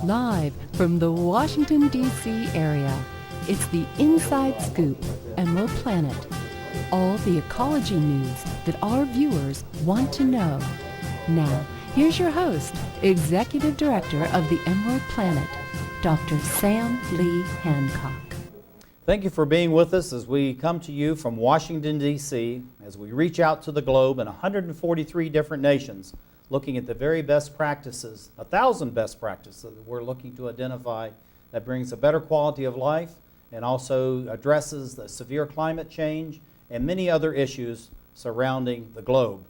Live from the Washington, D.C. area, it's the Inside Scoop, EmeraldPlanet. All the ecology news that our viewers want to know. Now, here's your host, Executive Director of the EmeraldPlanet, Dr. Sam Lee Hancock. Thank you for being with us as we come to you from Washington, D.C., as we reach out to the globe in 143 different nations, looking at the very best practices, 1,000 best practices that we're looking to identify that brings a better quality of life and also addresses the severe climate change and many other issues surrounding the globe.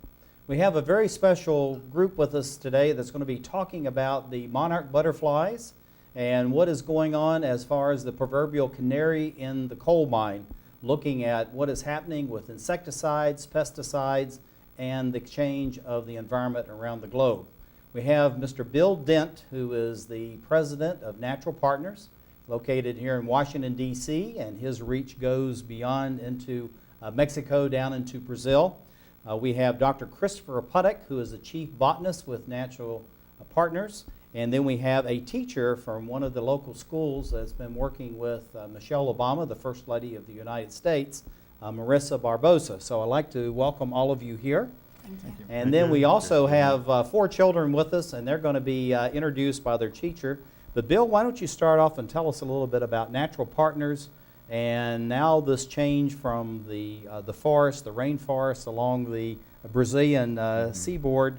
We have a very special group with us today that's going to be talking about the monarch butterflies and what is going on as far as the proverbial canary in the coal mine, looking at what is happening with insecticides, pesticides, and the change of the environment around the globe. We have Mr. Bill Dent, who is the president of Natural Partners, located here in Washington, D.C., and his reach goes beyond into Mexico down into Brazil. We have Dr. Christopher Puttock, who is the chief botanist with Natural Partners. And then we have a teacher from one of the local schools that's been working with Michelle Obama, the First Lady of the United States, Marisa Barboza. So I'd like to welcome all of you here. Thank you. And then we also have 4 children with us, and they're going to be introduced by their teacher. But Bill, why don't you start off and tell us a little bit about Natural Partners and now this change from the forest, the rainforest along the Brazilian seaboard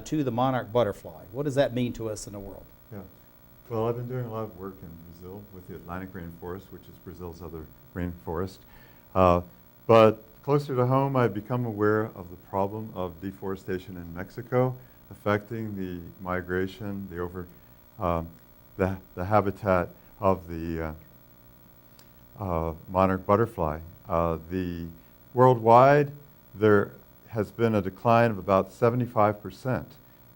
to the monarch butterfly. What does that mean to us in the world? Yeah. Well, I've been doing a lot of work in Brazil with the Atlantic rainforest, which is Brazil's other rainforest. But closer to home, I've become aware of the problem of deforestation in Mexico, affecting the migration, the habitat of the monarch butterfly. Worldwide, there has been a decline of about 75%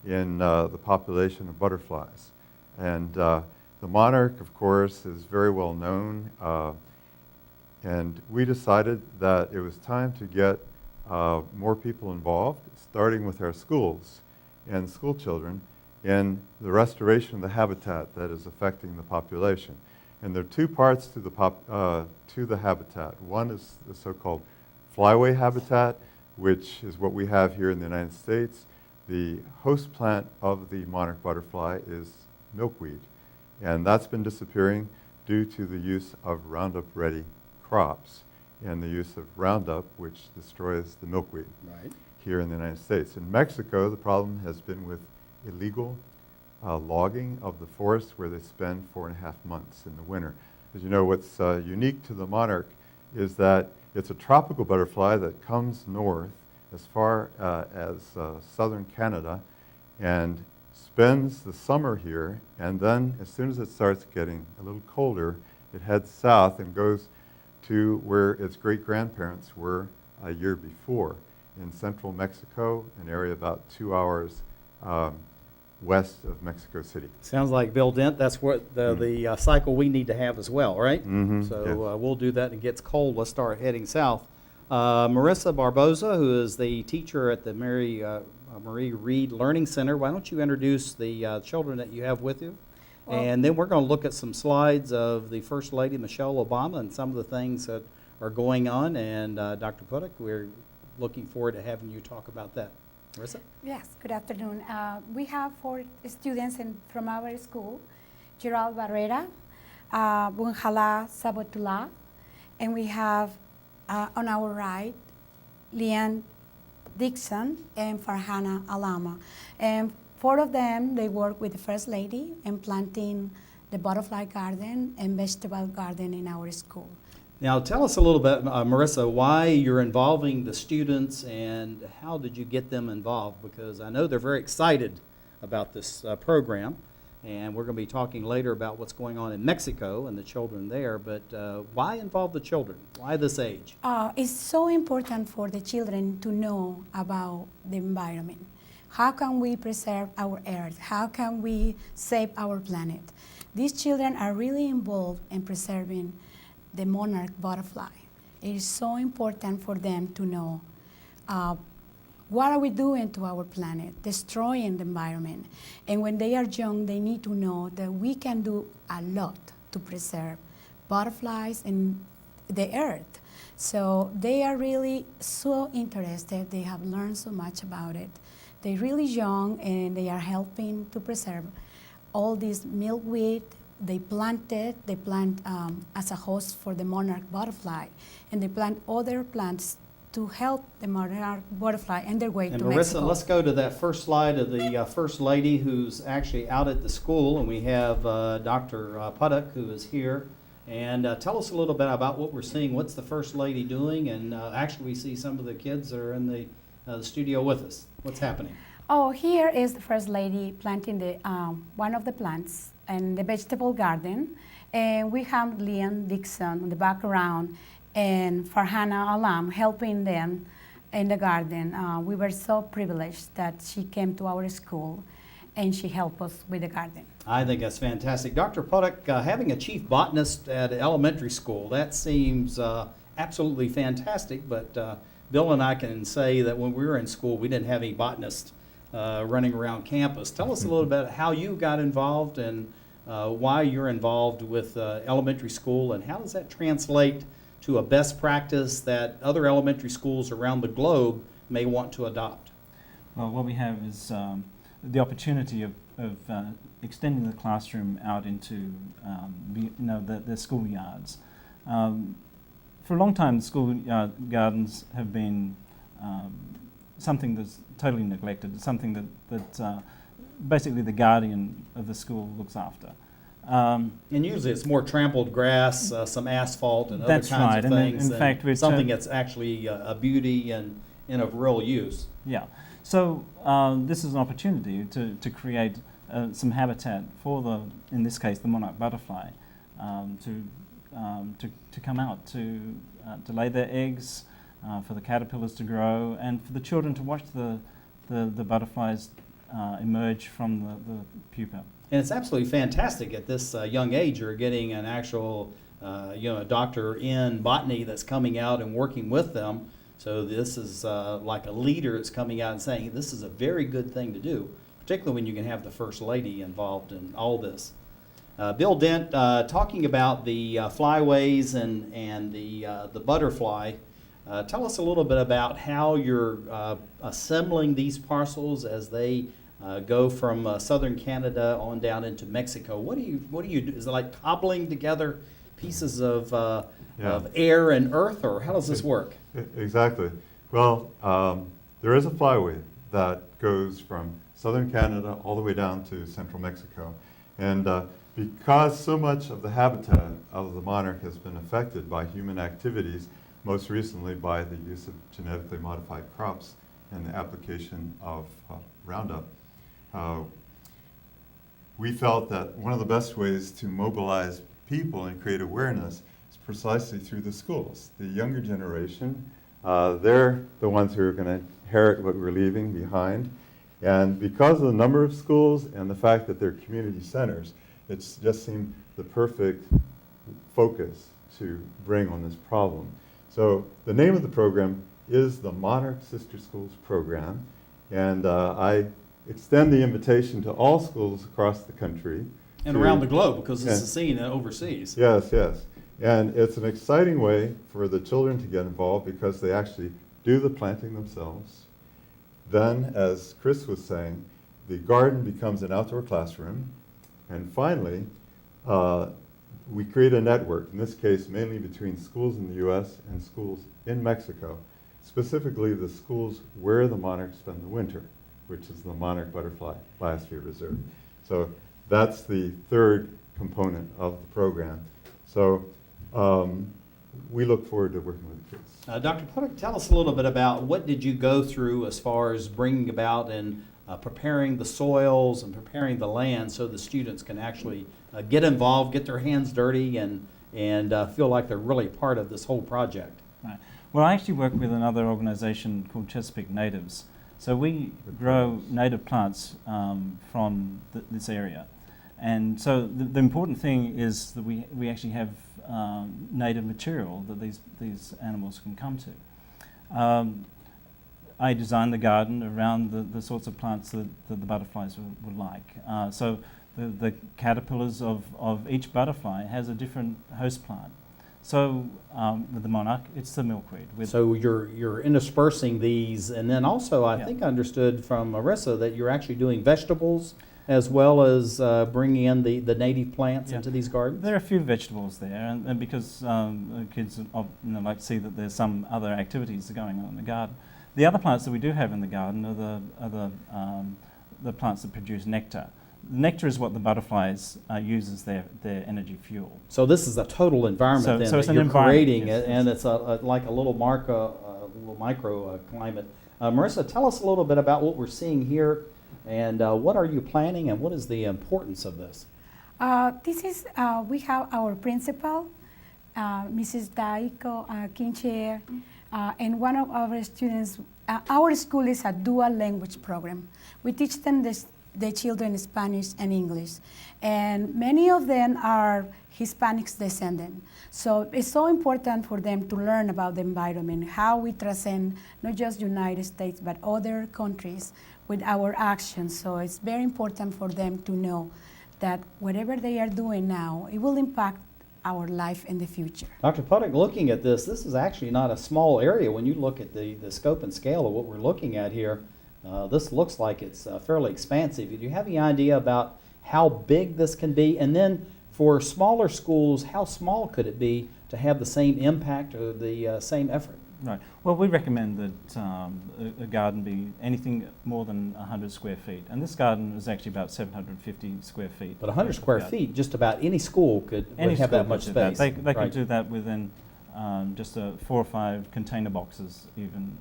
in the population of butterflies. And the monarch, of course, is very well known. And we decided that it was time to get more people involved, starting with our schools and school children, in the restoration of the habitat that is affecting the population. And there are 2 parts to the habitat. One is the so-called flyway habitat, which is what we have here in the United States. The host plant of the monarch butterfly is milkweed, and that's been disappearing due to the use of Roundup-ready crops and the use of Roundup, which destroys the milkweed here in the United States. In Mexico, the problem has been with illegal logging of the forest, where they spend 4.5 months in the winter. As you know, what's unique to the monarch is that it's a tropical butterfly that comes north as far as southern Canada and spends the summer here, and then as soon as it starts getting a little colder, it heads south and goes to where its great-grandparents were a year before, in central Mexico, an area about 2 hours west of Mexico City. Sounds like, Bill Dent, that's what the cycle we need to have as well, right? So yes. we'll do that. It gets cold, let's start heading south. Marisa Barboza, who is the teacher at the Marie Reed Learning Center, why don't you introduce the children that you have with you? Well, and then we're going to look at some slides of the First Lady, Michelle Obama, and some of the things that are going on. And Dr. Puttock, we're looking forward to having you talk about that. Marisa? Yes, good afternoon. We have 4 students from our school, Gerald Barrera, Bounnhalath Sabotula, and we have on our right, Leonne, Dickson, and Farhana Alama. And 4 of them, they work with the First Lady in planting the butterfly garden and vegetable garden in our school. Now tell us a little bit, Marisa, why you're involving the students and how did you get them involved? Because I know they're very excited about this program, and we're going to be talking later about what's going on in Mexico and the children there, but why involve the children? Why this age? It's so important for the children to know about the environment. How can we preserve our earth? How can we save our planet? These children are really involved in preserving the monarch butterfly. It is so important for them to know what are we doing to our planet, destroying the environment. And when they are young, they need to know that we can do a lot to preserve butterflies and the earth. So they are really so interested. They have learned so much about it. They're really young, and they are helping to preserve all this milkweed. They plant as a host for the monarch butterfly, and they plant other plants to help the monarch butterfly and their way And to Marisa, Mexico. let's go to that first slide of the First Lady who's actually out at the school, and we have Dr. Puttock who is here. And tell us a little bit about what we're seeing. What's the First Lady doing? And actually we see some of the kids that are in the studio with us. What's happening? Oh, here is the First Lady planting the one of the plants in the vegetable garden. And we have Leonne, Dickson in the background, and Farhana Alam helping them in the garden. We were so privileged that she came to our school and she helped us with the garden. I think that's fantastic. Dr. Puttock, having a chief botanist at elementary school, that seems absolutely fantastic, but Bill and I can say that when we were in school, we didn't have any botanists running around campus. Tell us a little bit how you got involved and why you're involved with elementary school, and how does that translate to a best practice that other elementary schools around the globe may want to adopt? Well, what we have is the opportunity of extending the classroom out into the schoolyards. For a long time, school gardens have been something that's totally neglected, something that basically the guardian of the school looks after. And usually it's more trampled grass, some asphalt, and other That's kinds right. of And things. in fact, we're something that's actually a beauty and of real use. Yeah. So this is an opportunity to create some habitat for in this case, the monarch butterfly, to come out to lay their eggs, for the caterpillars to grow, and for the children to watch the butterflies emerge from the pupa. And it's absolutely fantastic at this young age. You're getting an actual, a doctor in botany that's coming out and working with them. So this is like a leader that's coming out and saying this is a very good thing to do, particularly when you can have the First Lady involved in all this. Bill Dent, talking about the flyways and the butterfly, tell us a little bit about how you're assembling these parcels as they go from southern Canada on down into Mexico. What do you do? Is it like cobbling together pieces of air and earth, or how does this work? Exactly. Well, there is a flyway that goes from southern Canada all the way down to central Mexico. And because so much of the habitat of the monarch has been affected by human activities, most recently by the use of genetically modified crops and the application of Roundup, we felt that one of the best ways to mobilize people and create awareness is precisely through the schools. The younger generation, they're the ones who are going to inherit what we're leaving behind. And because of the number of schools and the fact that they're community centers, it's just seemed the perfect focus to bring on this problem. So the name of the program is the Monarch Sister Schools Program, and I extend the invitation to all schools across the country. And around the globe, because this is seen overseas. Yes, yes. And it's an exciting way for the children to get involved because they actually do the planting themselves. Then, as Chris was saying, the garden becomes an outdoor classroom. And finally, we create a network, in this case mainly between schools in the U.S. and schools in Mexico, specifically the schools where the monarchs spend the winter, which is the Monarch Butterfly Biosphere Reserve. So that's the third component of the program. So we look forward to working with the kids. Dr. Puttock, tell us a little bit about what did you go through as far as bringing about and preparing the soils and preparing the land so the students can actually get involved, get their hands dirty, and feel like they're really part of this whole project. Right. Well, I actually work with another organization called Chesapeake Natives. So we grow native plants from this area. And so the important thing is that we actually have native material that these animals can come to. I designed the garden around the sorts of plants that the butterflies would like. So the caterpillars of each butterfly has a different host plant. So with the Monarch, it's the milkweed. So you're interspersing these, and then also I Yeah. think I understood from Marisa that you're actually doing vegetables as well as bringing in the native plants Yeah. into these gardens? There are a few vegetables there, and because kids like to see that there's some other activities going on in the garden. The other plants that we do have in the garden are the plants that produce nectar. Nectar is what the butterflies use as their energy fuel. So this is a total environment So then it's that an you're environment, creating, yes, and yes. it's like a little micro climate. Marisa, tell us a little bit about what we're seeing here, and what are you planning, and what is the importance of this? We have our principal, Mrs. Daiko Kincher, and one of our students. Our school is a dual language program. We teach them the children Spanish and English, and many of them are Hispanic descendant. So it's so important for them to learn about the environment, how we transcend not just United States but other countries with our actions. So it's very important for them to know that whatever they are doing now, it will impact our life in the future. Dr. Puttock, looking at this is actually not a small area when you look at the scope and scale of what we're looking at here. This looks like it's fairly expansive. Do you have any idea about how big this can be? And then for smaller schools, how small could it be to have the same impact or the same effort? Right. Well, we recommend that a garden be anything more than 100 square feet. And this garden is actually about 750 square feet. But 100 square feet, just about any school would have that much space. They Right. can do that within just 4 or 5 container boxes, even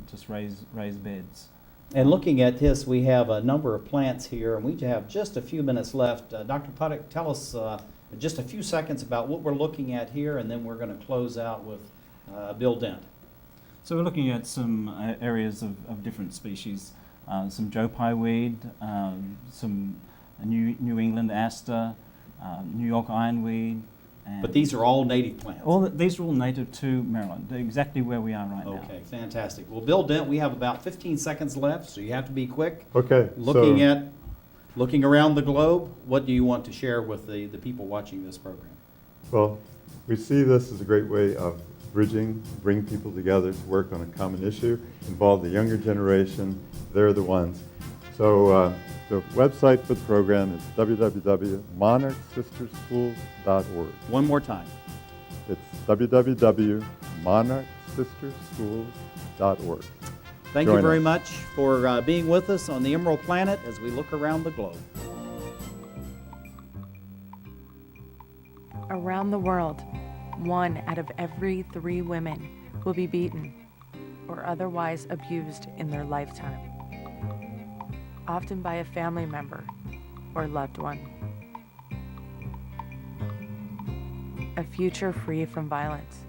just raised beds. And looking at this, we have a number of plants here, and we have just a few minutes left. Dr. Puttock, tell us in just a few seconds about what we're looking at here, and then we're going to close out with Bill Dent. So we're looking at some areas of different species, some Joe Pye weed, some New England aster, New York ironweed. And But these are all native plants. these are all native to Maryland. They're exactly where we are right now. Okay, fantastic. Well, Bill Dent, we have about 15 seconds left, so you have to be quick. Okay. Looking around the globe, what do you want to share with the people watching this program? Well, we see this as a great way of bring people together to work on a common issue, involve the younger generation. They're the ones. So the website for the program is www.monarchsisterschools.org. One more time. It's www.monarchsisterschools.org. Thank Join you very us. much for being with us on the Emerald Planet as we look around the globe. Around the world, 1 out of every 3 women will be beaten or otherwise abused in their lifetime, often by a family member or loved one. A future free from violence.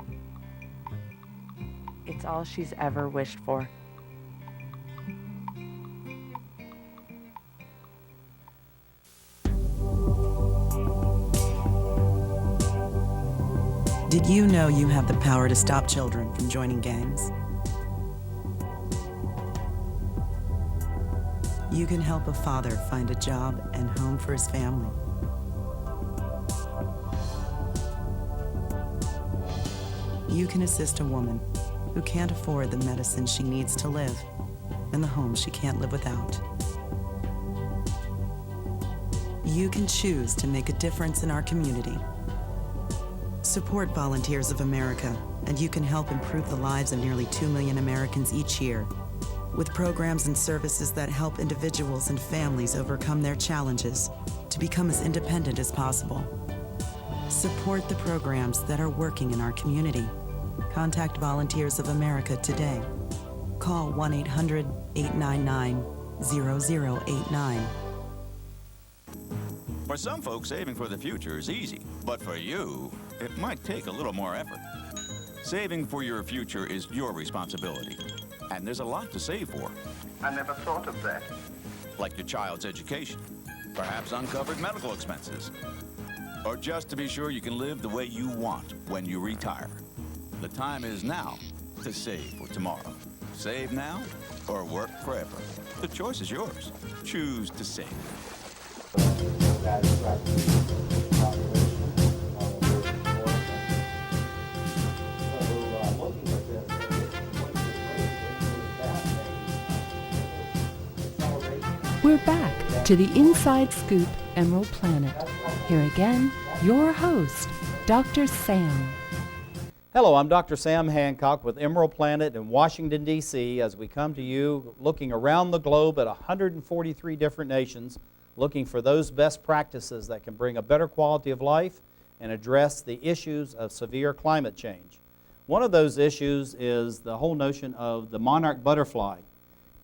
It's all she's ever wished for. Did you know you have the power to stop children from joining gangs? You can help a father find a job and home for his family. You can assist a woman who can't afford the medicine she needs to live and the home she can't live without. You can choose to make a difference in our community. Support Volunteers of America, and you can help improve the lives of nearly 2 million Americans each year with programs and services that help individuals and families overcome their challenges to become as independent as possible. Support the programs that are working in our community. Contact Volunteers of America today. Call 1-800-899-0089. For some folks, saving for the future is easy, but for you, it might take a little more effort. Saving for your future is your responsibility, and there's a lot to save for. I never thought of that. Like your child's education, perhaps uncovered medical expenses, or just to be sure you can live the way you want when you retire. The time is now to save for tomorrow. Save now or work forever. The choice is yours. Choose to save. We're back to the Inside Scoop Emerald Planet. Here again, your host, Dr. Sam. Hello, I'm Dr. Sam Hancock with EmeraldPlanet in Washington, D.C. as we come to you looking around the globe at 143 different nations, looking for those best practices that can bring a better quality of life and address the issues of severe climate change. One of those issues is the whole notion of the monarch butterfly.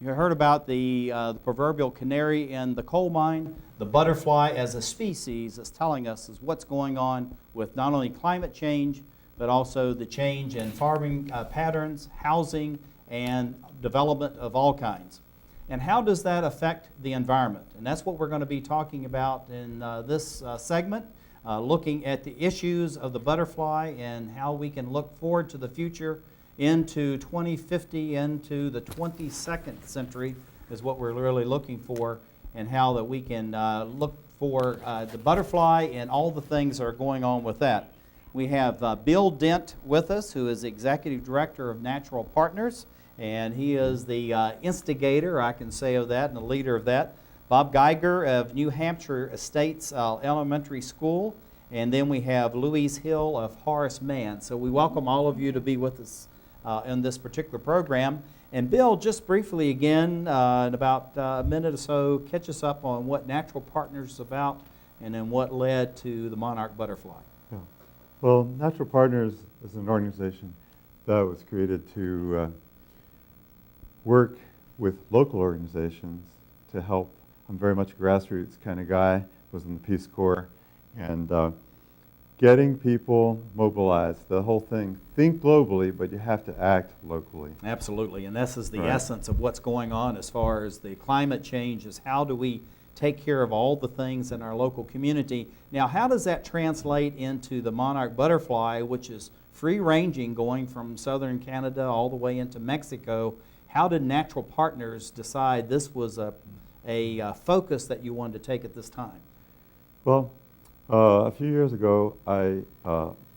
You heard about the proverbial canary in the coal mine. The butterfly as a species is telling us is what's going on with not only climate change, but also the change in farming patterns, housing, and development of all kinds. And how does that affect the environment? And that's what we're going to be talking about in this segment, looking at the issues of the butterfly and how we can look forward to the future into 2050, into the 22nd century is what we're really looking for, and how that we can look for the butterfly and all the things that are going on with that. We have Bill Dent with us, who is Executive Director of Natural Partners, and he is the instigator, I can say, of that, and the leader of that. Bob Geiger of New Hampshire Estates Elementary School, and then we have Louise Hill of Horace, Mann. So we welcome all of you to be with us in this particular program. And Bill, just briefly again, in about a minute or so, catch us up on what Natural Partners is about and then what led to the monarch butterfly. Yeah. Well, Natural Partners is an organization that was created to work with local organizations to help. I'm very much a grassroots kind of guy, was in the Peace Corps, and getting people mobilized, the whole thing. Think globally, but you have to act locally. Absolutely, and this is the Right. essence of what's going on as far as the climate change is how do we take care of all the things in our local community. Now, how does that translate into the monarch butterfly, which is free-ranging, going from southern Canada all the way into Mexico? How did Natural Partners decide this was a focus that you wanted to take at this time? Well, a few years ago, I,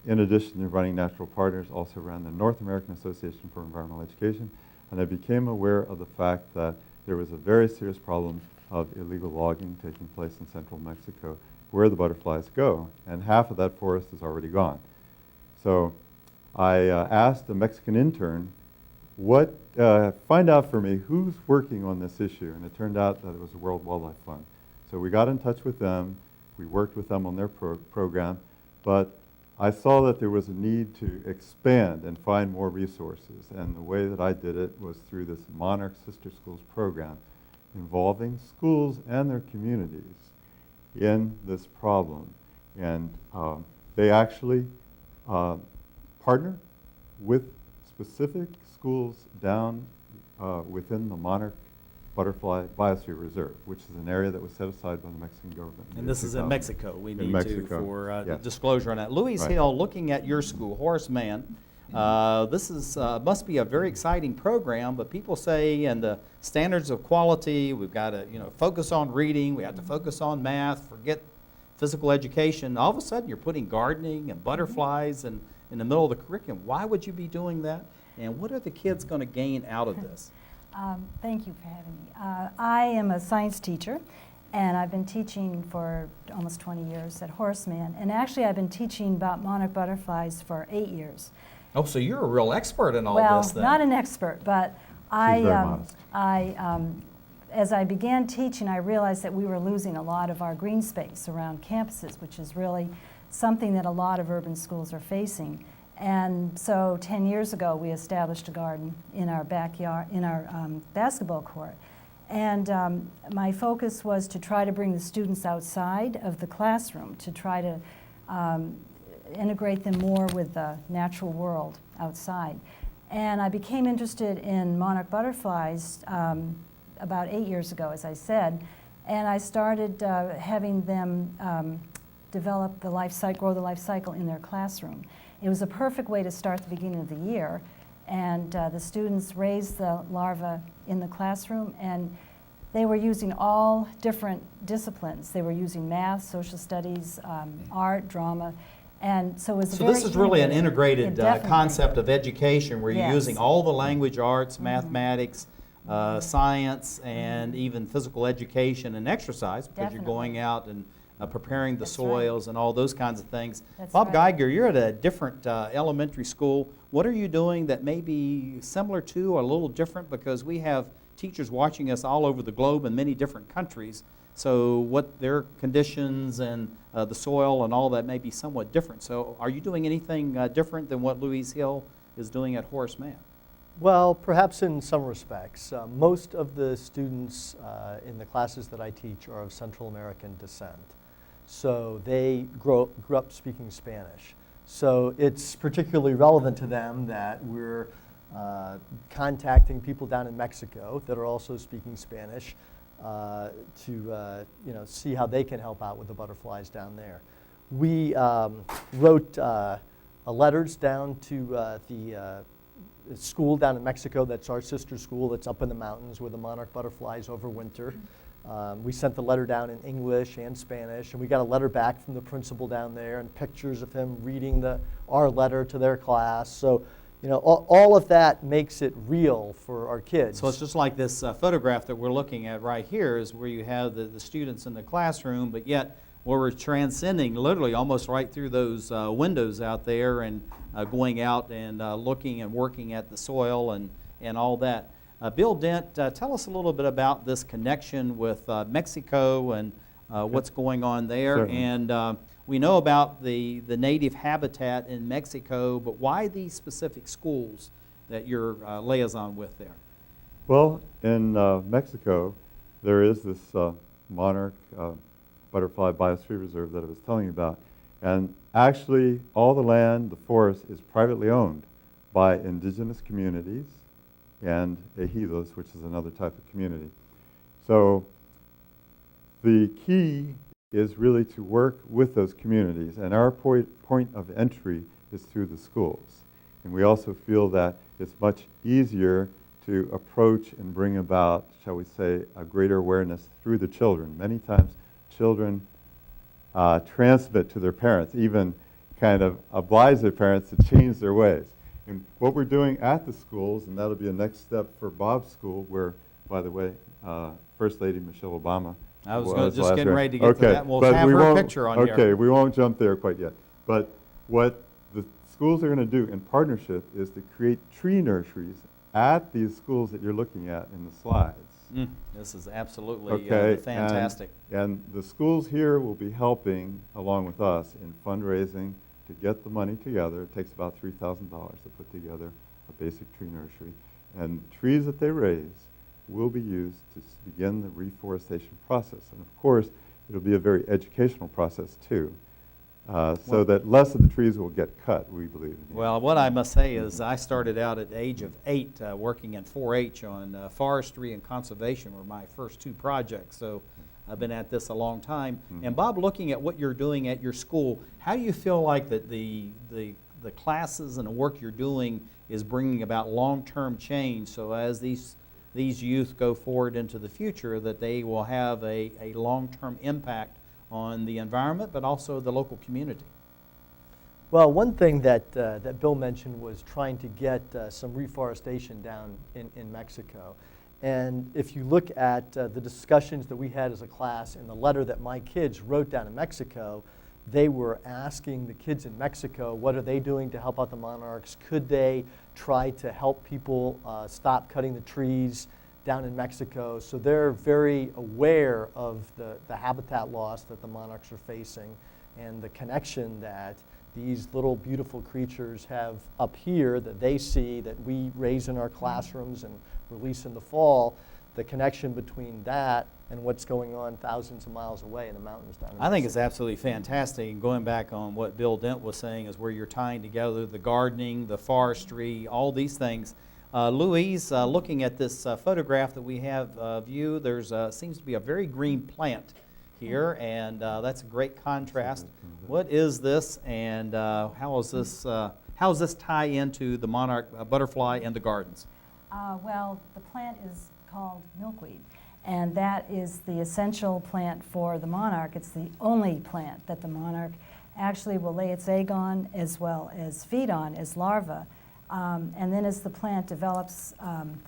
in addition to running Natural Partners, also ran the North American Association for Environmental Education, and I became aware of the fact that there was a very serious problem of illegal logging taking place in central Mexico, where the butterflies go, and half of that forest is already gone. So I asked a Mexican intern, find out for me who's working on this issue, and it turned out that it was the World Wildlife Fund. So we got in touch with them. We worked with them on their program, but I saw that there was a need to expand and find more resources, and the way that I did it was through this Monarch Sister Schools program, involving schools and their communities in this problem. And they actually partner with specific schools down within the Monarch Butterfly Biosphere Reserve, which is an area that was set aside by the Mexican government. And this is in Mexico. We need Mexico, to, for yes. disclosure on that. Louise Right. Hill, looking at your school, Horace Mann, this is must be a very exciting program, but people say in the standards of quality, we've got to focus on reading, we have to focus on math, forget physical education. All of a sudden you're putting gardening and butterflies in the middle of the curriculum. Why would you be doing that? And what are the kids going to gain out of this? Thank you for having me. I am a science teacher, and I've been teaching for almost 20 years at Horace Mann. And actually, I've been teaching about monarch butterflies for 8 years. Oh, so you're a real expert in all this then. Well, not an expert, but She's very modest. as I began teaching, I realized that we were losing a lot of our green space around campuses, which is really something that a lot of urban schools are facing. And so 10 years ago, we established a garden in our backyard, in our basketball court. And my focus was to try to bring the students outside of the classroom, to try to integrate them more with the natural world outside. And I became interested in monarch butterflies about 8 years ago, as I said, and I started having them develop the life cycle, grow the life cycle in their classroom. It was a perfect way to start the beginning of the year, And the students raised the larvae in the classroom, and they were using all different disciplines. They were using math, social studies, art, drama, and so it was So very this is really an integrated. integrated Definitely. concept of education where you're Yes. using all the language arts, mathematics, science, and even physical education and exercise because you're Definitely. going out and preparing the That's right. soils and all those kinds of things. That's Bob right. Geiger, you're at a different elementary school. What are you doing that may be similar to or a little different? Because we have teachers watching us all over the globe in many different countries. So what their conditions and the soil and all that may be somewhat different. So are you doing anything different than what Louise Hill is doing at Horace Mann? Well, perhaps in some respects. Most of the students in the classes that I teach are of Central American descent. So they grew up speaking Spanish. So it's particularly relevant to them that we're contacting people down in Mexico that are also speaking Spanish to see how they can help out with the butterflies down there. We wrote letters down to the school down in Mexico that's our sister school that's up in the mountains where the monarch butterflies overwinter. We sent the letter down in English and Spanish, and we got a letter back from the principal down there and pictures of him reading our letter to their class. So, all of that makes it real for our kids. So it's just like this photograph that we're looking at right here is where you have the students in the classroom, but yet where we're transcending literally almost right through those windows out there and going out and looking and working at the soil and all that. Bill Dent, tell us a little bit about this connection with Mexico and what's going on there. Certainly. And we know about the native habitat in Mexico, but why these specific schools that you're liaison with there? Well, in Mexico, there is this monarch butterfly biosphere reserve that I was telling you about. And actually, all the land, the forest, is privately owned by indigenous communities and ejidos, which is another type of community. So the key is really to work with those communities, and our point of entry is through the schools. And we also feel that it's much easier to approach and bring about, shall we say, a greater awareness through the children. Many times children transmit to their parents, even kind of oblige their parents to change their ways. And what we're doing at the schools, and that'll be a next step for Bob's school, where, by the way, First Lady Michelle Obama I was was just last getting year. ready to get to that. We'll but have we her won't- picture on here. Okay, we won't jump there quite yet. But what the schools are going to do in partnership is to create tree nurseries at these schools that you're looking at in the slides. This is absolutely Okay, fantastic. And the schools here will be helping, along with us, in fundraising to get the money together. It takes about $3,000 to put together a basic tree nursery. And the trees that they raise will be used to begin the reforestation process. And of course, it'll be a very educational process too, so that less of the trees will get cut, we believe. Well, what I must say is I started out at the age of 8 working in 4-H on forestry and conservation were my first 2 projects. So I've been at this a long time. And Bob, looking at what you're doing at your school, how do you feel like that the classes and the work you're doing is bringing about long-term change, so as these youth go forward into the future, that they will have a long-term impact on the environment, but also the local community? Well, one thing that Bill mentioned was trying to get some reforestation down in Mexico. And if you look at the discussions that we had as a class and the letter that my kids wrote down in Mexico, they were asking the kids in Mexico, what are they doing to help out the monarchs? Could they try to help people stop cutting the trees down in Mexico? So they're very aware of the habitat loss that the monarchs are facing and the connection that these little beautiful creatures have up here that they see, that we raise in our classrooms and release in the fall, the connection between that and what's going on thousands of miles away in the mountains down in I think it's Mexico. absolutely fantastic. And going back on what Bill Dent was saying is where you're tying together the gardening, the forestry, all these things. Louise, looking at this photograph that we have of you, there's seems to be a very green plant here, and that's a great contrast. What is this, and how how does this tie into the monarch butterfly and the gardens? Well, the plant is called milkweed, and that is the essential plant for the monarch. It's the only plant that the monarch actually will lay its egg on as well as feed on as larvae. And then as the plant develops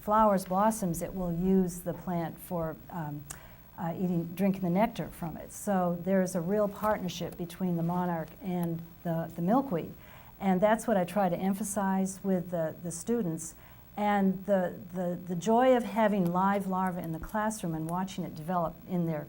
flowers, blossoms, it will use the plant for drinking the nectar from it. So there's a real partnership between the monarch and the milkweed. And that's what I try to emphasize with the students. And the joy of having live larvae in the classroom and watching it develop in their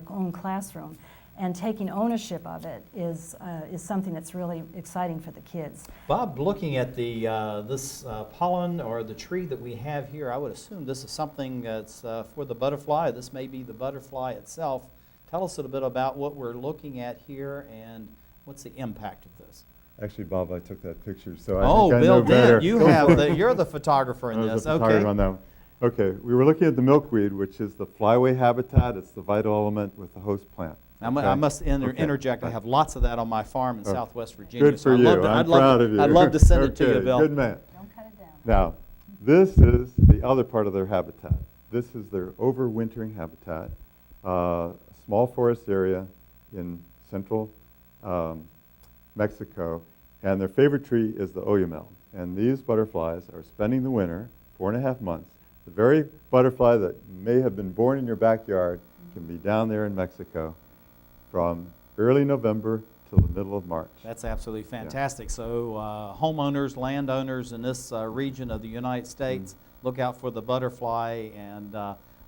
own classroom and taking ownership of it is something that's really exciting for the kids. Bob, looking at the this pollen or the tree that we have here, I would assume this is something that's for the butterfly. This may be the butterfly itself. Tell us a little bit about what we're looking at here and what's the impact of this. Actually, Bob, I took that picture, so I Oh, think I Bill know better. Dent, you're the photographer in I was this. the photographer on that one. Okay, we were looking at the milkweed, which is the flyway habitat. It's the vital element with the host plant. I Okay? must interject. I have lots of that on my farm in Southwest Virginia. Good for you. I'm proud of you. I'd love to send it to you, Okay, Bill. Good man. Don't cut it down. Now, this is the other part of their habitat. This is their overwintering habitat, small forest area in central Mexico, and their favorite tree is the oyamel. And these butterflies are spending the winter, 4.5 months. The very butterfly that may have been born in your backyard can be down there in Mexico from early November till the middle of March. That's absolutely fantastic. So homeowners, landowners in this region of the United States, look out for the butterfly and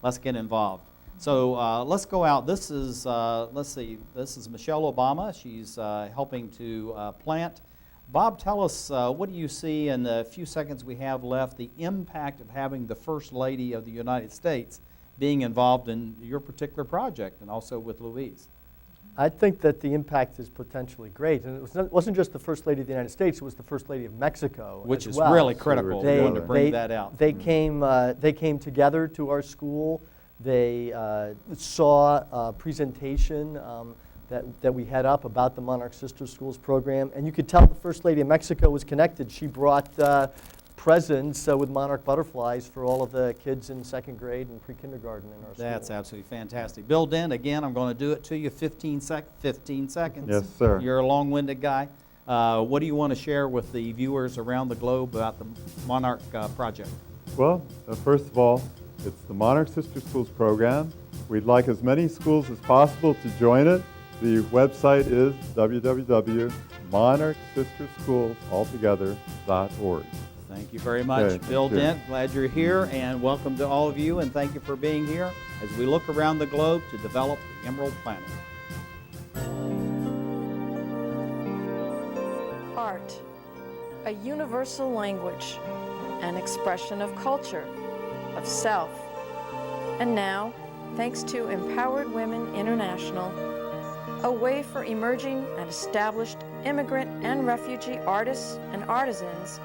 let's get involved. So let's go out. This is, let's see, this is Michelle Obama. She's helping to plant. Bob, tell us, what do you see in the few seconds we have left, the impact of having the First Lady of the United States being involved in your particular project and also with Louise? I think that the impact is potentially great. And it wasn't just the First Lady of the United States, it was the First Lady of Mexico Which as is well. really critical. We wanted to bring that out. They came together to our school. They saw a presentation that we had up about the Monarch Sister Schools program. And you could tell the First Lady of Mexico was connected. She brought presents with monarch butterflies for all of the kids in second grade and pre-kindergarten in our school. That's absolutely fantastic. Bill Dent, again, I'm going to do it to you, 15 seconds. Yes, sir. You're a long-winded guy. What do you want to share with the viewers around the globe about the Monarch project? Well, first of all, it's the Monarch Sister Schools program. We'd like as many schools as possible to join it. The website is www.monarchsisterschools.org. Thank you very much, Okay, Bill thank you. Dent. Glad you're here, and welcome to all of you, and thank you for being here as we look around the globe to develop the Emerald Planet. Art, a universal language, an expression of culture, of self. And now, thanks to Empowered Women International, a way for emerging and established immigrant and refugee artists and artisans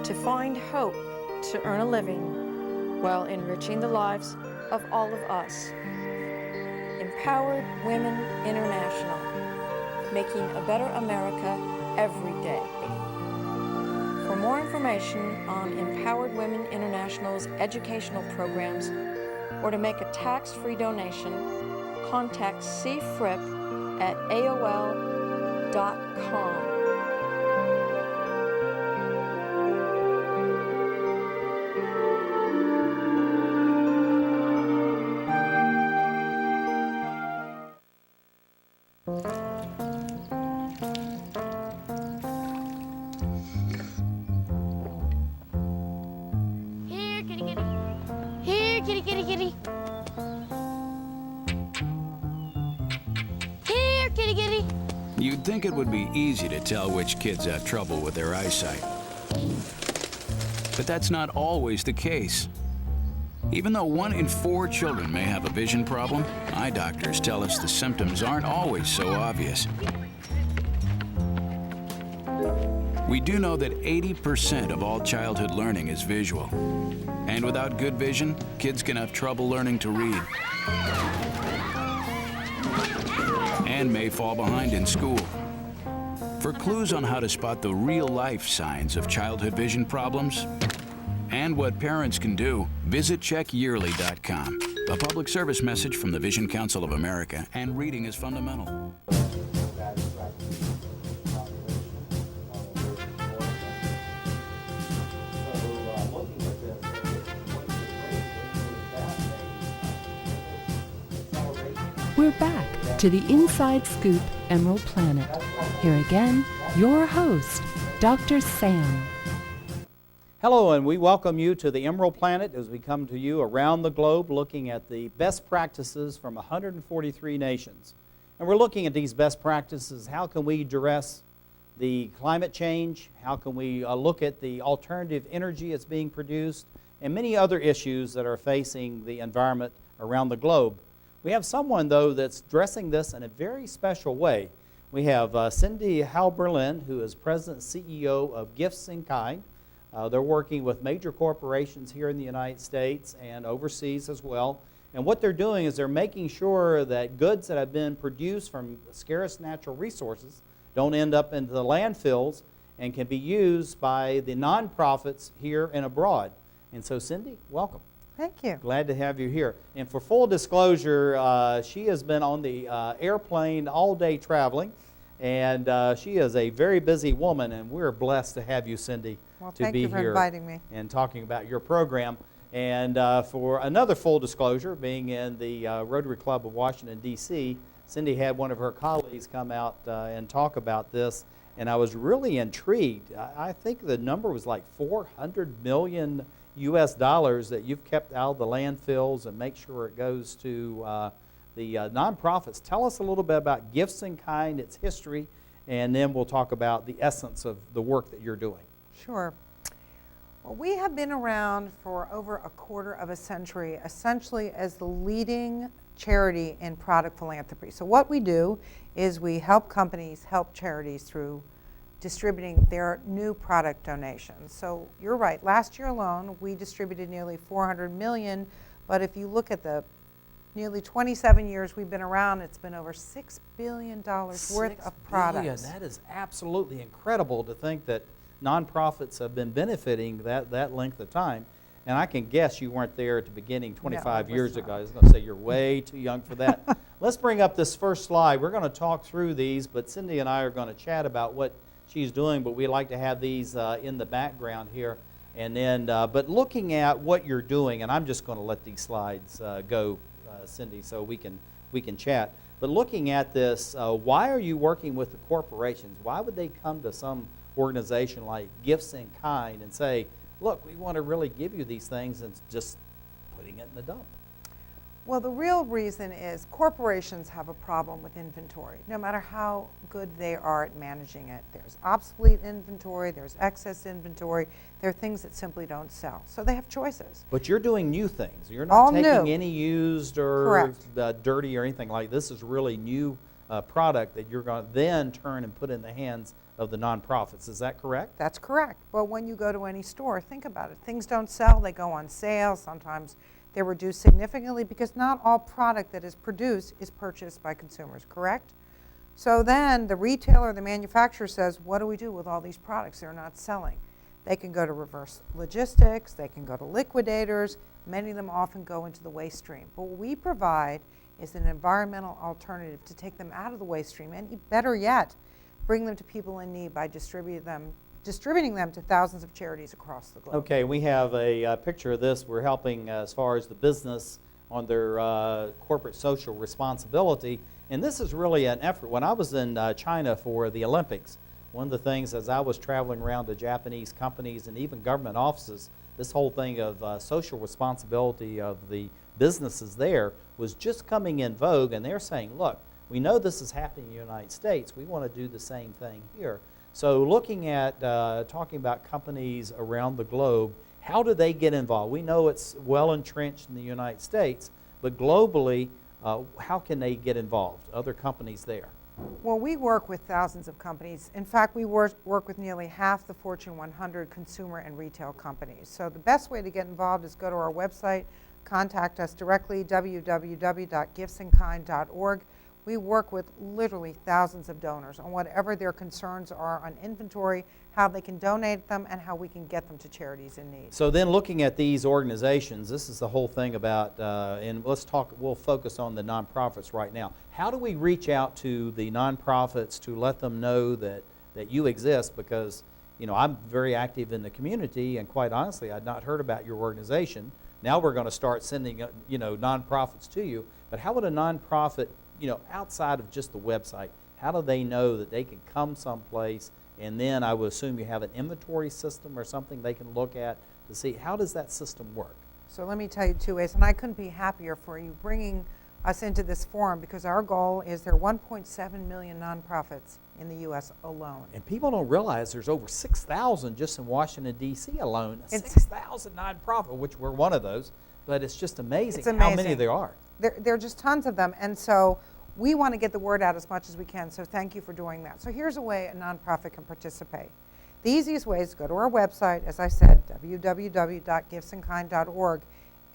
to find hope to earn a living while enriching the lives of all of us. Empowered Women International, making a better America every day. For more information on Empowered Women International's educational programs or to make a tax-free donation, contact cfrip@aol.com. Here, kitty, kitty. Here, kitty, kitty, kitty. Here, kitty, kitty. You'd think it would be easy to tell which kids have trouble with their eyesight. But that's not always the case. Even though 1 in 4 children may have a vision problem, eye doctors tell us the symptoms aren't always so obvious. We do know that 80% of all childhood learning is visual. And without good vision, kids can have trouble learning to read and may fall behind in school. For clues on how to spot the real-life signs of childhood vision problems and what parents can do, visit checkyearly.com. A public service message from the Vision Council of America, and reading is fundamental. We're back to the Inside Scoop Emerald Planet. Here again, your host, Dr. Sam. Hello, and we welcome you to the Emerald Planet as we come to you around the globe looking at the best practices from 143 nations. And we're looking at these best practices. How can we address the climate change? How can we look at the alternative energy that's being produced? And many other issues that are facing the environment around the globe. We have someone, though, that's addressing this in a very special way. We have Cindy Hallberlin, who is President and CEO of Gifts in Kind. They're working with major corporations here in the United States and overseas as well. And what they're doing is they're making sure that goods that have been produced from scarce natural resources don't end up into the landfills and can be used by the nonprofits here and abroad. And so, Cindy, welcome. Thank you. Glad to have you here. And for full disclosure, she has been on the airplane all day traveling, and she is a very busy woman, and we're blessed to have you, Cindy, well, to be here. Thank you for inviting me. And talking about your program. And for another full disclosure, being in the Rotary Club of Washington, D.C., Cindy had one of her colleagues come out and talk about this, and I was really intrigued. I think the number was like 400 million U.S. dollars that you've kept out of the landfills and make sure it goes to the nonprofits. Tell us a little bit about Gifts in Kind, its history, and then we'll talk about the essence of the work that you're doing. Sure. Well, we have been around for over a quarter of a century, essentially as the leading charity in product philanthropy. So what we do is we help companies help charities through distributing their new product donations. So you're right, last year alone we distributed nearly 400 million, but if you look at the nearly 27 years we've been around, it's been over $6 billion worth of products. That is absolutely incredible to think that nonprofits have been benefiting that length of time. And I can guess you weren't there at the beginning 25 years ago. I was going to say you're way too young for that. Let's bring up this first slide. We're going to talk through these, but Cindy and I are going to chat about what she's doing, but we like to have these in the background here. And then, but looking at what you're doing, and I'm just going to let these slides go, Cindy, so we can chat. But looking at this, why are you working with the corporations? Why would they come to some organization like Gifts in Kind and say, look, we want to really give you these things, and just putting it in the dump? Well, the real reason is corporations have a problem with inventory, no matter how good they are at managing it. There's obsolete inventory, there's excess inventory, there are things that simply don't sell. So they have choices. But you're doing new things. You're not All taking new. any used or dirty or anything like this. Is really new product that you're going to then turn and put in the hands of the nonprofits. Is that correct? That's correct. Well, when you go to any store, think about it. Things don't sell, they go on sale. Sometimes they're reduced significantly because not all product that is produced is purchased by consumers, correct? So then the retailer, the manufacturer says, what do we do with all these products they're not selling? They can go to reverse logistics, they can go to liquidators, many of them often go into the waste stream. But what we provide is an environmental alternative to take them out of the waste stream, and better yet, bring them to people in need by distributing them to thousands of charities across the globe. Okay, we have a picture of this. We're helping as far as the business on their corporate social responsibility, and this is really an effort. When I was in China for the Olympics, one of the things as I was traveling around to Japanese companies and even government offices, this whole thing of social responsibility of the businesses there was just coming in vogue, and they're saying, look, we know this is happening in the United States. We want to do the same thing here. So looking at talking about companies around the globe, how do they get involved? We know it's well entrenched in the United States, but globally, how can they get involved? Other companies there? Well, we work with thousands of companies. In fact, we work with nearly half the Fortune 100 consumer and retail companies. So the best way to get involved is go to our website, contact us directly, www.giftsinkind.org. We work with literally thousands of donors on whatever their concerns are on inventory, how they can donate them, and how we can get them to charities in need. So then looking at these organizations, this is the whole thing about, and we'll focus on the nonprofits right now. How do we reach out to the nonprofits to let them know that you exist? Because, you know, I'm very active in the community, and quite honestly, I'd not heard about your organization. Now we're going to start sending, you know, nonprofits to you. But how would a nonprofit, you know, outside of just the website, how do they know that they can come someplace, and then I would assume you have an inventory system or something they can look at to see how does that system work? So let me tell you 2 ways, and I couldn't be happier for you bringing us into this forum, because our goal is there are 1.7 million nonprofits in the U.S. alone. And people don't realize there's over 6,000 just in Washington, D.C. alone. It's 6,000 nonprofit, which we're one of those. But it's just amazing, how many there are. There are just tons of them, and so we want to get the word out as much as we can, so thank you for doing that. So here's a way a nonprofit can participate. The easiest way is to go to our website, as I said, www.giftsandkind.org,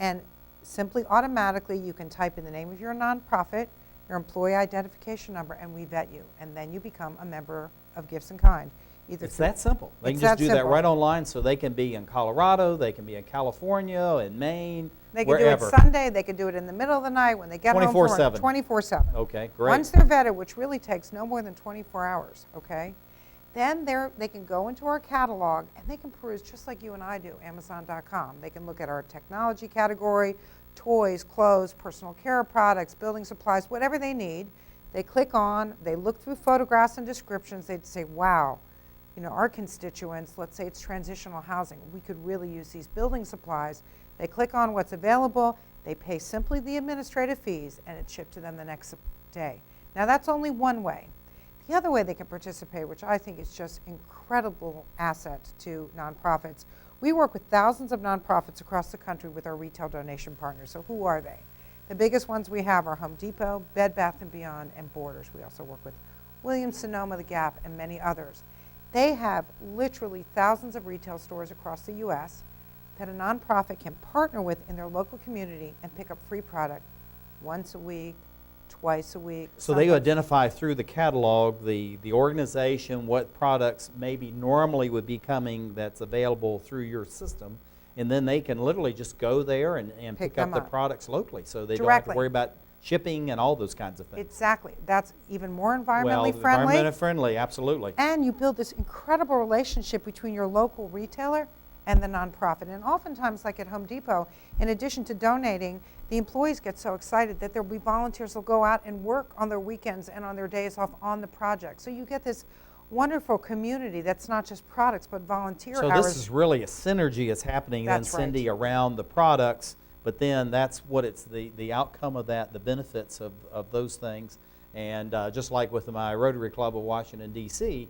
and simply automatically you can type in the name of your nonprofit, your employee identification number, and we vet you, and then you become a member of Gifts and Kind. It's that simple. They can just do that right online, so they can be in Colorado, they can be in California, in Maine, they can wherever. do it Sunday, they can do it in the middle of the night when they get home from work. 24/7. 24/7. Okay, great. Once they're vetted, which really takes no more than 24 hours, okay? Then they can go into our catalog and they can peruse just like you and I do, Amazon.com. They can look at our technology category, toys, clothes, personal care products, building supplies, whatever they need. They click on, they look through photographs and descriptions, they'd say, wow, you know, our constituents, let's say it's transitional housing, we could really use these building supplies. They click on what's available, they pay simply the administrative fees, and it's shipped to them the next day. Now that's only one way. The other way they can participate, which I think is just incredible asset to nonprofits, we work with thousands of nonprofits across the country with our retail donation partners. So who are they? The biggest ones we have are Home Depot, Bed Bath & Beyond, and Borders. We also work with Williams-Sonoma, The Gap, and many others. They have literally thousands of retail stores across the U.S. that a nonprofit can partner with in their local community and pick up free product once a week, twice a week. So they identify through the catalog the organization, what products maybe normally would be coming that's available through your system, and then they can literally just go there and pick up the products locally, so they don't have to worry about shipping and all those kinds of things. Exactly. That's even more environmentally friendly. Environmentally friendly, absolutely. And you build this incredible relationship between your local retailer and the nonprofit. And oftentimes, like at Home Depot, in addition to donating, the employees get so excited that there'll be volunteers who'll go out and work on their weekends and on their days off on the project. So you get this wonderful community that's not just products but volunteer hours. So this is really a synergy that's happening then, Cindy, around the products, but then that's what it's the outcome of that, the benefits of those things. And just like with my Rotary Club of Washington, D.C.,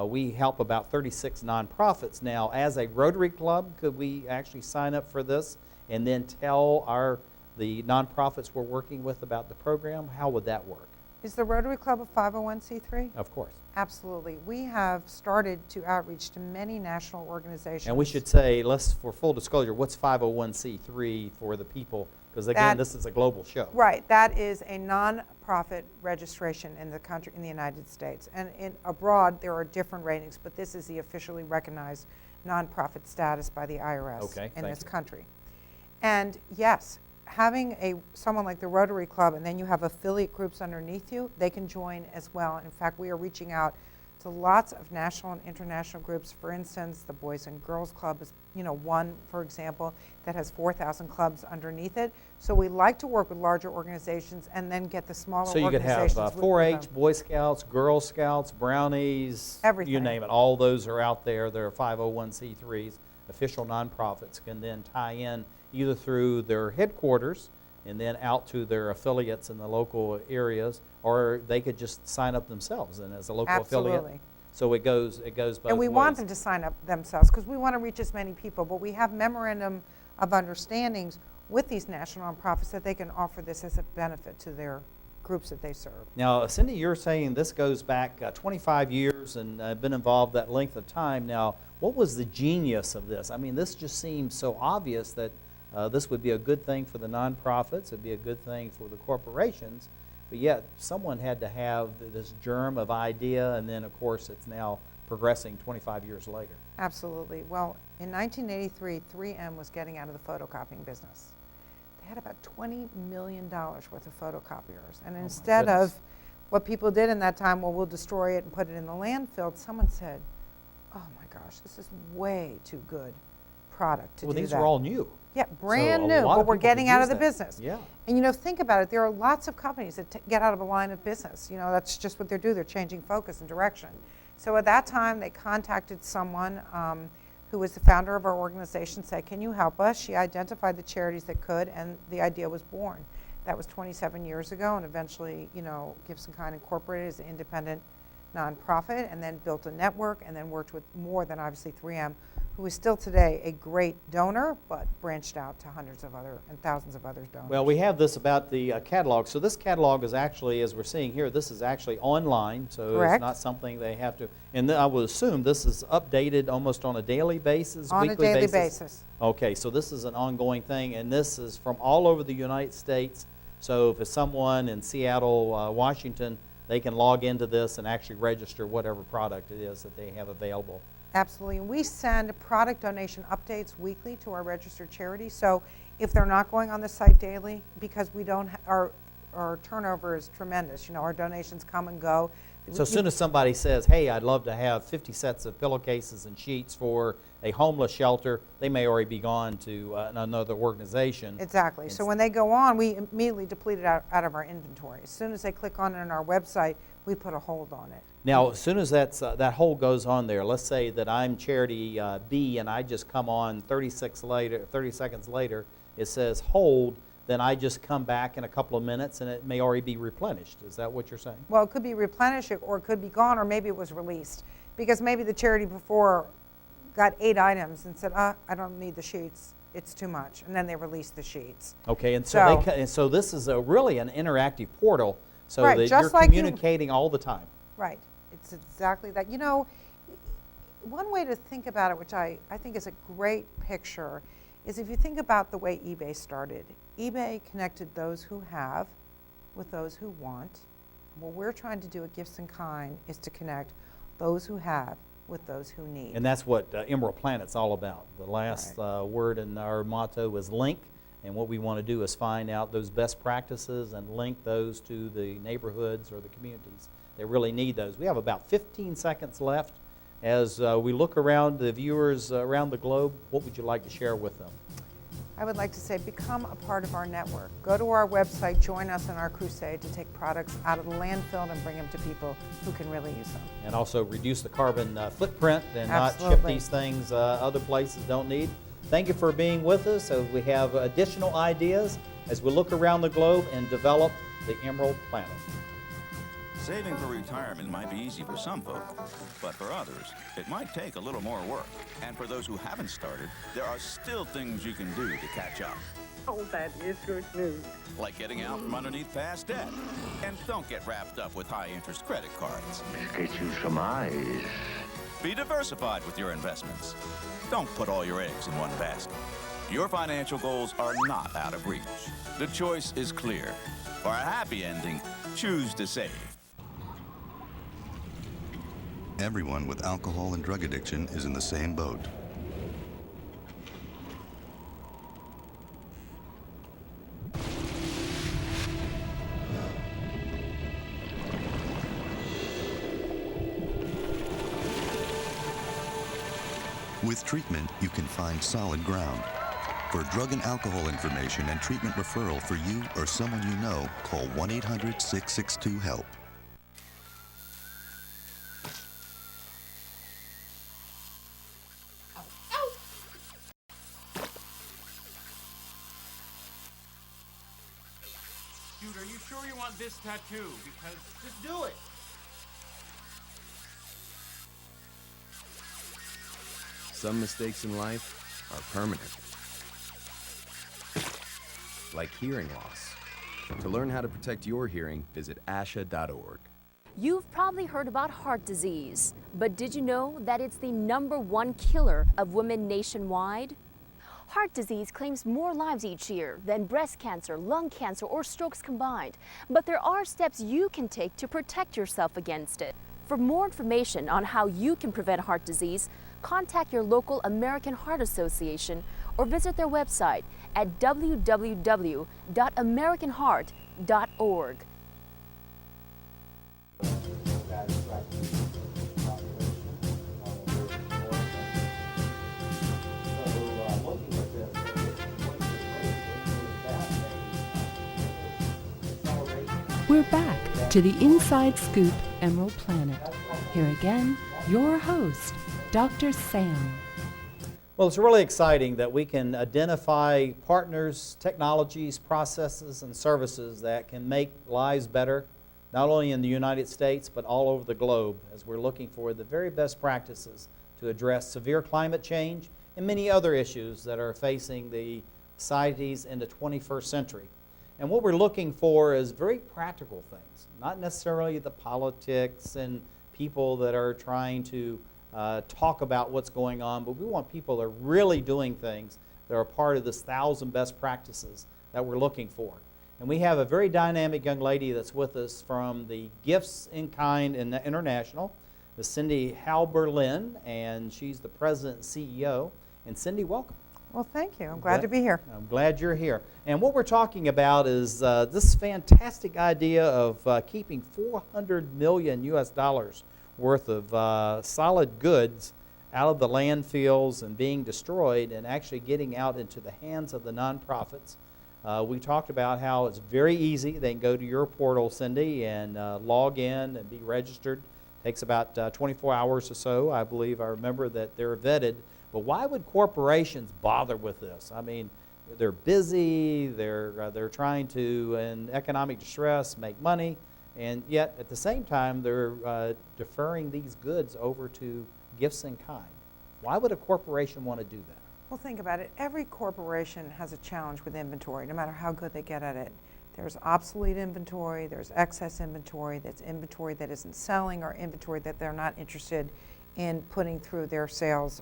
we help about 36 nonprofits. Now, as a Rotary Club, could we actually sign up for this and then tell the nonprofits we're working with about the program? How would that work? Is the Rotary Club a 501c3? Of course. Absolutely. We have started to outreach to many national organizations. And we should say, for full disclosure, what's 501c3 for the people? Because again, this is a global show. Right. That is a non-profit registration in the country, in the United States. And abroad, there are different ratings, but this is the officially recognized nonprofit status by the IRS in this country. And yes, having someone like the Rotary Club, and then you have affiliate groups underneath you, they can join as well. In fact, we are reaching out to lots of national and international groups. For instance, the Boys and Girls Club is, one, for example, that has 4,000 clubs underneath it. So we like to work with larger organizations and then get the smaller organizations. So you could have 4-H, Boy Scouts, Girl Scouts, Brownies, everything. You name it. All those are out there. There are 501c3s. Official nonprofits can then tie in either through their headquarters and then out to their affiliates in the local areas, or they could just sign up themselves and as a local affiliate. So it goes both ways. And we want them to sign up themselves because we want to reach as many people, but we have memorandum of understandings with these national nonprofits that they can offer this as a benefit to their groups that they serve. Now, Cindy, you're saying this goes back 25 years and been involved that length of time. Now, what was the genius of this? I mean, this just seems so obvious that this would be a good thing for the nonprofits, it'd be a good thing for the corporations, But yet, someone had to have this germ of idea, and then, of course, it's now progressing 25 years later. Absolutely. Well, in 1983, 3M was getting out of the photocopying business. They had about $20 million worth of photocopiers. And instead of what people did in that time, well, we'll destroy it and put it in the landfill, someone said, oh my gosh, this is way too good product to do that. Well, these are all new. Yeah, brand So new, but we're getting out of the that. business. Yeah. And you know, think about it, there are lots of companies that get out of a line of business. You know, that's just what they do, they're changing focus and direction. So at that time, they contacted someone who was the founder of our organization, said, can you help us? She identified the charities that could, and the idea was born. That was 27 years ago, and eventually, you know, Gibson Kind Incorporated is an independent nonprofit, and then built a network, and then worked with more than obviously 3M, who is still today a great donor, but branched out to hundreds of other and thousands of other donors. Well, we have this about the catalog. So this catalog is actually, as we're seeing here, this is actually online. So Correct. It's not something they have to, and I would assume this is updated almost on a daily basis, On weekly a daily basis? basis. Okay, so this is an ongoing thing, and this is from all over the United States. So if it's someone in Seattle, Washington, they can log into this and actually register whatever product it is that they have available. Absolutely. And we send product donation updates weekly to our registered charities. So if they're not going on the site daily, because we don't, our turnover is tremendous. You know, our donations come and go. So as soon as somebody says, hey, I'd love to have 50 sets of pillowcases and sheets for a homeless shelter, they may already be gone to another organization. Exactly. So when they go on, we immediately deplete it out of our inventory. As soon as they click on it on our website, we put a hold on it. Now, as soon as that hold goes on there, let's say that I'm charity B and I just come on 30 seconds later, it says hold, then I just come back in a couple of minutes and it may already be replenished. Is that what you're saying? Well, it could be replenished or it could be gone, or maybe it was released. Because maybe the charity before got 8 items and said, I don't need the sheets, it's too much. And then they released the sheets. Okay, and so this is really an interactive portal so that you're like communicating all the time. Right, it's exactly that. You know, one way to think about it, which I think is a great picture, is if you think about the way eBay started. eBay connected those who have with those who want. What we're trying to do at Gifts in Kind is to connect those who have with those who need. And that's what EmeraldPlanet's all about. The last word in our motto is link, and what we want to do is find out those best practices and link those to the neighborhoods or the communities that really need those. We have about 15 seconds left. As we look around the viewers around the globe, what would you like to share with them? I would like to say become a part of our network. Go to our website, join us in our crusade to take products out of the landfill and bring them to people who can really use them. And also reduce the carbon footprint and Absolutely. not ship these things other places don't need. Thank you for being with us. So we have additional ideas as we look around the globe and develop the EmeraldPlanet. Saving for retirement might be easy for some folk, but for others, it might take a little more work. And for those who haven't started, there are still things you can do to catch up. Oh, that is good news. Like getting out from underneath past debt. And don't get wrapped up with high-interest credit cards. Get you some eyes. Be diversified with your investments. Don't put all your eggs in one basket. Your financial goals are not out of reach. The choice is clear. For a happy ending, choose to save. Everyone with alcohol and drug addiction is in the same boat. With treatment, you can find solid ground. For drug and alcohol information and treatment referral for you or someone you know, call 1-800-662-HELP. Dude, are you sure you want this tattoo? Because just do it. Some mistakes in life are permanent. Like hearing loss. To learn how to protect your hearing, visit asha.org. You've probably heard about heart disease, but did you know that it's the #1 killer of women nationwide? Heart disease claims more lives each year than breast cancer, lung cancer, or strokes combined. But there are steps you can take to protect yourself against it. For more information on how you can prevent heart disease, contact your local American Heart Association or visit their website at www.americanheart.org. We're back to the Inside Scoop Emerald Planet. Here again, your host, Dr. Sam. Well, it's really exciting that we can identify partners, technologies, processes, and services that can make lives better, not only in the United States, but all over the globe, as we're looking for the very best practices to address severe climate change and many other issues that are facing the societies in the 21st century. And what we're looking for is very practical things, not necessarily the politics and people that are trying to talk about what's going on, but we want people that are really doing things that are part of this 1,000 best practices that we're looking for. And we have a very dynamic young lady that's with us from the Gifts in Kind International, Ms. Cindy Hallberlin, and she's the president and CEO. And Cindy, welcome. Well, thank you. I'm glad to be here. I'm glad you're here. And what we're talking about is this fantastic idea of keeping $400 million US worth of solid goods out of the landfills and being destroyed and actually getting out into the hands of the nonprofits. We talked about how it's very easy. They can go to your portal, Cindy, and log in and be registered. Takes about 24 hours or so. I believe I remember that they're vetted. But why would corporations bother with this? I mean, they're busy, they're trying to, in economic distress, make money, and yet at the same time they're deferring these goods over to Gifts in Kind. Why would a corporation want to do that? Well, think about it. Every corporation has a challenge with inventory, no matter how good they get at it. There's obsolete inventory, there's excess inventory, that's inventory that isn't selling, or inventory that they're not interested in putting through their sales,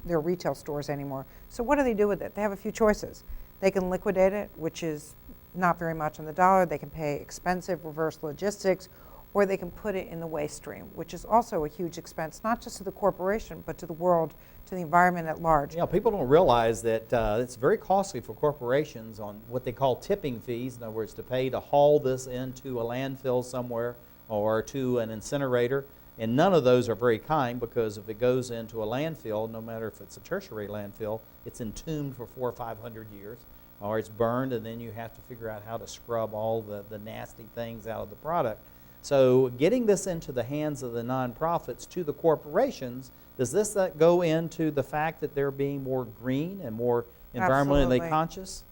their retail stores anymore. So what do they do with it? They have a few choices. They can liquidate it, which is not very much on the dollar. They can pay expensive reverse logistics, or they can put it in the waste stream, which is also a huge expense, not just to the corporation, but to the world, to the environment at large. Yeah, people don't realize that it's very costly for corporations on what they call tipping fees. In other words, to pay to haul this into a landfill somewhere or to an incinerator. And none of those are very kind, because if it goes into a landfill, no matter if it's a tertiary landfill, it's entombed for 400 or 500 years, or it's burned, and then you have to figure out how to scrub all the nasty things out of the product. So getting this into the hands of the nonprofits to the corporations, does this go into the fact that they're being more green and more environmentally Absolutely. conscious?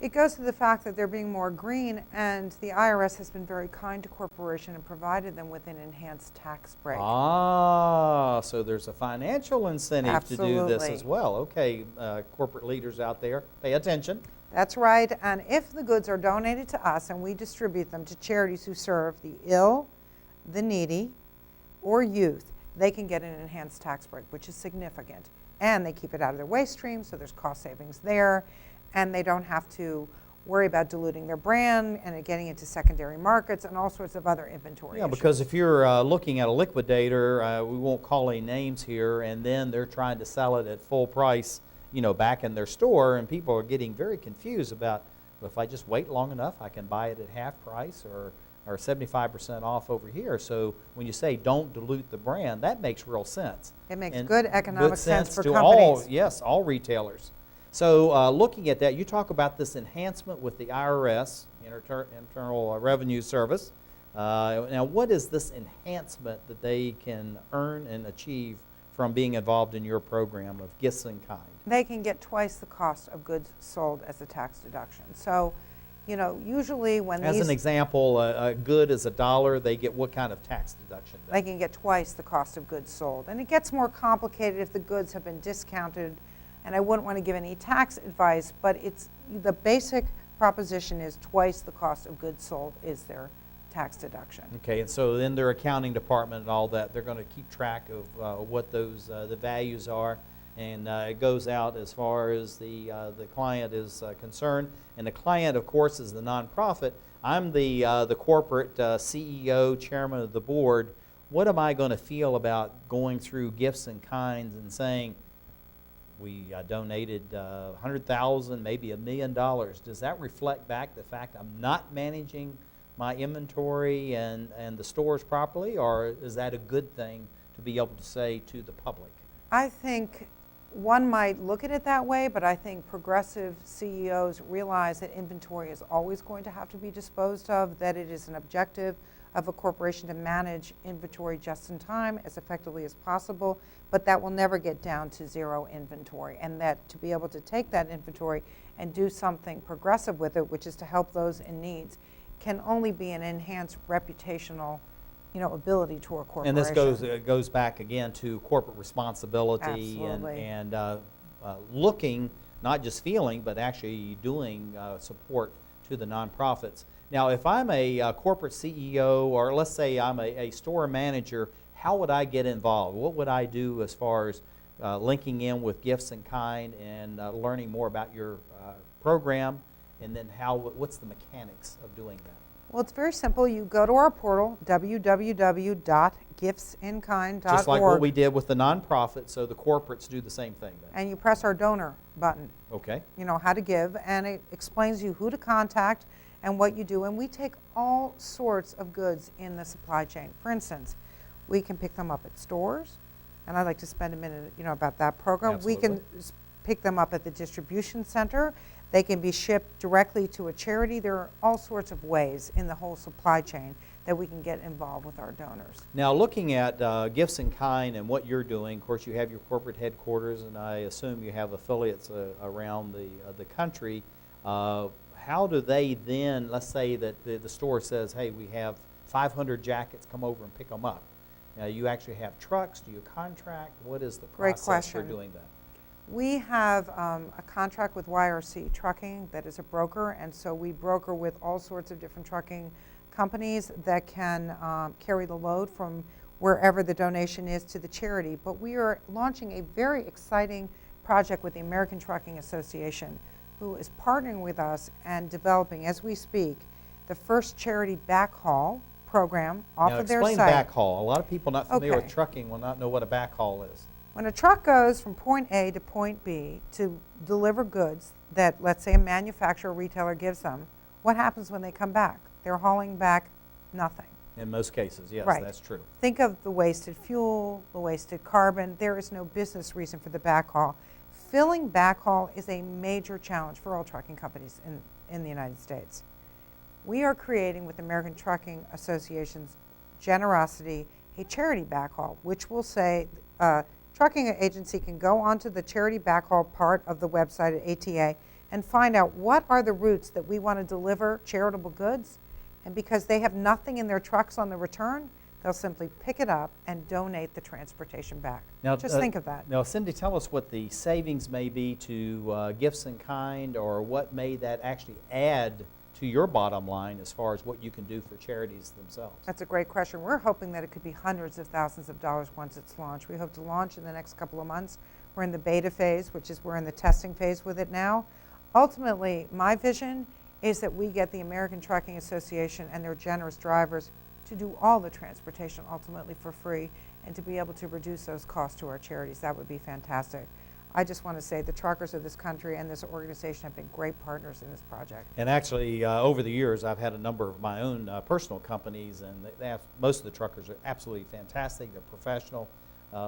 It goes to the fact that they're being more green, and the IRS has been very kind to corporations and provided them with an enhanced tax break. Ah, so there's a financial incentive to do this Absolutely. as well. Okay, corporate leaders out there, pay attention. That's right, and if the goods are donated to us and we distribute them to charities who serve the ill, the needy, or youth, they can get an enhanced tax break, which is significant. And they keep it out of their waste stream, so there's cost savings there, and they don't have to worry about diluting their brand and getting into secondary markets and all sorts of other inventory Yeah, issues. because if you're looking at a liquidator, we won't call any names here, and then they're trying to sell it at full price, you know, back in their store, and people are getting very confused about, well, if I just wait long enough, I can buy it at half price or 75% off over here. So when you say don't dilute the brand, that makes real sense. It makes And good economic sense for to companies. all retailers. So looking at that, you talk about this enhancement with the IRS, Internal Revenue Service. Now, what is this enhancement that they can earn and achieve from being involved in your program of Gifts in Kind? They can get twice the cost of goods sold as a tax deduction. So, you know, usually when As these... an example, a good is $1, they get what kind of tax deduction? They can get twice the cost of goods sold. And it gets more complicated if the goods have been discounted, and I wouldn't want to give any tax advice, but it's the basic proposition is twice the cost of goods sold is their tax deduction. Okay, and so in their accounting department and all that, they're going to keep track of what those the values are, and it goes out as far as the client is concerned. And the client, of course, is the nonprofit. I'm the corporate CEO, chairman of the board. What am I going to feel about going through gifts in kinds and saying, we donated $100,000, maybe $1 million? Does that reflect back the fact I'm not managing my inventory and the stores properly, or is that a good thing to be able to say to the public? I think one might look at it that way, but I think progressive CEOs realize that inventory is always going to have to be disposed of, that it is an objective of a corporation to manage inventory just in time as effectively as possible, but that will never get down to zero inventory, and that to be able to take that inventory and do something progressive with it, which is to help those in need, can only be an enhanced reputational ability to a corporation. And this goes back again to corporate responsibility. Absolutely. and looking, not just feeling, but actually doing support to the nonprofits. Now, if I'm a corporate CEO, or let's say I'm a store manager, how would I get involved? What would I do as far as linking in with Gifts in Kind and learning more about your program, and then what's the mechanics of doing that? Well, it's very simple. You go to our portal, www.giftsinkind.org. Just like what we did with the nonprofit, so the corporates do the same thing then. And you press our donor button. Okay. How to give, and it explains you who to contact and what you do. And we take all sorts of goods in the supply chain. For instance, we can pick them up at stores, and I'd like to spend a minute, about that program. Absolutely. We can pick them up at the distribution center. They can be shipped directly to a charity. There are all sorts of ways in the whole supply chain that we can get involved with our donors. Now, looking at Gifts in Kind and what you're doing, of course, you have your corporate headquarters, and I assume you have affiliates around the country. How do they then, let's say that the store says, hey, we have 500 jackets, come over and pick them up. Now, you actually have trucks? Do you contract? What is the process for doing that? We have a contract with YRC Trucking that is a broker, and so we broker with all sorts of different trucking companies that can carry the load from wherever the donation is to the charity. But we are launching a very exciting project with the American Trucking Association, who is partnering with us and developing, as we speak, the first charity backhaul program off of their site. Now, explain backhaul. A lot of people not familiar with trucking will not know what a backhaul is. When a truck goes from point A to point B to deliver goods that, let's say, a manufacturer or retailer gives them, what happens when they come back? They're hauling back nothing. In most cases, yes, Right. That's true. Think of the wasted fuel, the wasted carbon. There is no business reason for the backhaul. Filling backhaul is a major challenge for all trucking companies in the United States. We are creating, with American Trucking Association's generosity, a charity backhaul, which will say, trucking agency can go onto the charity backhaul part of the website at ATA and find out what are the routes that we want to deliver charitable goods. And because they have nothing in their trucks on the return, they'll simply pick it up and donate the transportation back. Now, just think of that. Now, Cindy, tell us what the savings may be to Gifts in Kind, or what may that actually add to your bottom line as far as what you can do for charities themselves? That's a great question. We're hoping that it could be hundreds of thousands of dollars once it's launched. We hope to launch in the next couple of months. We're in the beta phase, which is we're in the testing phase with it now. Ultimately, my vision is that we get the American Trucking Association and their generous drivers to do all the transportation ultimately for free, and to be able to reduce those costs to our charities. That would be fantastic. I just want to say the truckers of this country and this organization have been great partners in this project. And actually, over the years, I've had a number of my own personal companies, and most of the truckers are absolutely fantastic. They're professional.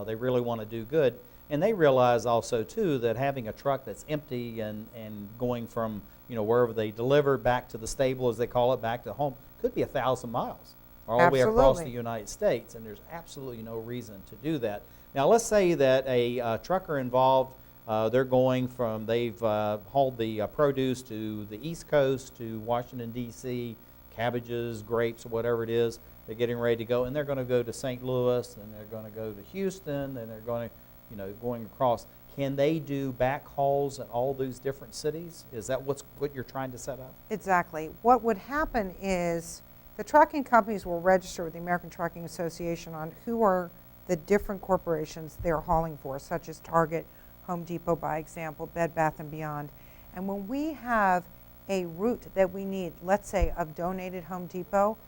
They really want to do good. And they realize also, too, that having a truck that's empty and going from wherever they deliver back to the stable, as they call it, back to home, could be 1,000 miles all the way across the United States, and there's absolutely no reason to do that. Now, let's say that a trucker involved, they've hauled the produce to the East Coast, to Washington, D.C., cabbages, grapes, whatever it is. They're getting ready to go, and they're going to go to St. Louis, and they're going to go to Houston, and they're going to, going across. Can they do backhauls in all those different cities? Is that what you're trying to set up? Exactly. What would happen is the trucking companies will register with the American Trucking Association on who are the different corporations they're hauling for, such as Target, Home Depot, by example, Bed Bath & Beyond. And when we have a route that we need, let's say of donated Home Depot,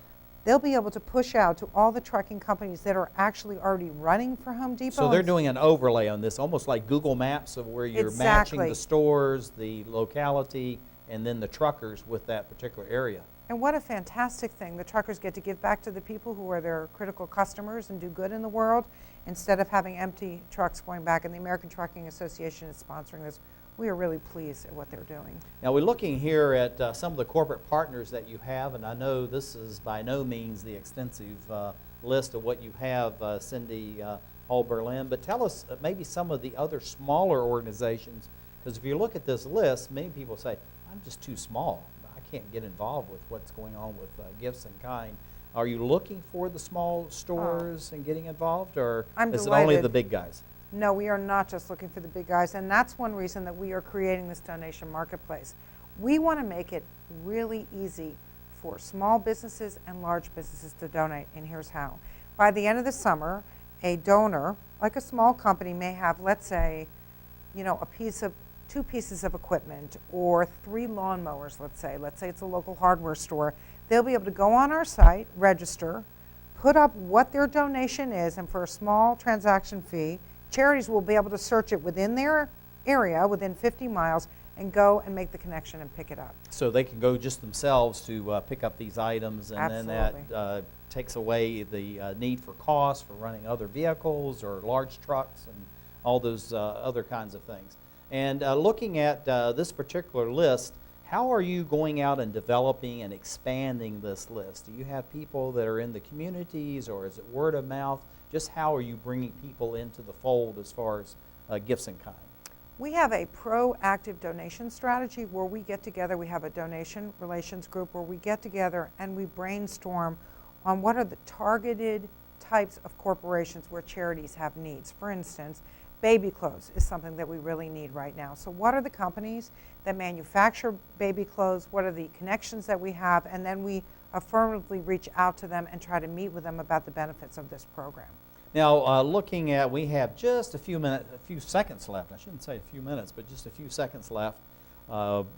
they'll be able to push out to all the trucking companies that are actually already running for Home Depot. So they're doing an overlay on this, almost like Google Maps, of where you're matching the stores, the locality, and then the truckers with that particular area. And what a fantastic thing. The truckers get to give back to the people who are their critical customers and do good in the world instead of having empty trucks going back. And the American Trucking Association is sponsoring this. We are really pleased at what they're doing. Now we're looking here at some of the corporate partners that you have, and I know this is by no means the extensive list of what you have, Cindy Hallberlin, but tell us maybe some of the other smaller organizations, because if you look at this list, many people say, I'm just too small. I can't get involved with what's going on with gifts in kind. Are you looking for the small stores and getting involved, or is it only the big guys? No, we are not just looking for the big guys, and that's one reason that we are creating this donation marketplace. We want to make it really easy for small businesses and large businesses to donate, and here's how. By the end of the summer, a donor, like a small company, may have, let's say, two pieces of equipment or 3 lawnmowers, let's say it's a local hardware store. They'll be able to go on our site, register, put up what their donation is, and for a small transaction fee, charities will be able to search it within their area, within 50 miles, and go and make the connection and pick it up. So they can go just themselves to pick up these items, and then that takes away the need for costs for running other vehicles or large trucks and all those other kinds of things. And looking at this particular list, how are you going out and developing and expanding this list? Do you have people that are in the communities, or is it word of mouth? Just how are you bringing people into the fold as far as gifts in kind? We have a proactive donation strategy where we get together. We have a donation relations group where we get together and we brainstorm on what are the targeted types of corporations where charities have needs. For instance, baby clothes is something that we really need right now. So what are the companies that manufacture baby clothes? What are the connections that we have? And then we affirmatively reach out to them and try to meet with them about the benefits of this program. Now, looking at, we have just a few seconds left. I shouldn't say a few minutes, but just a few seconds left.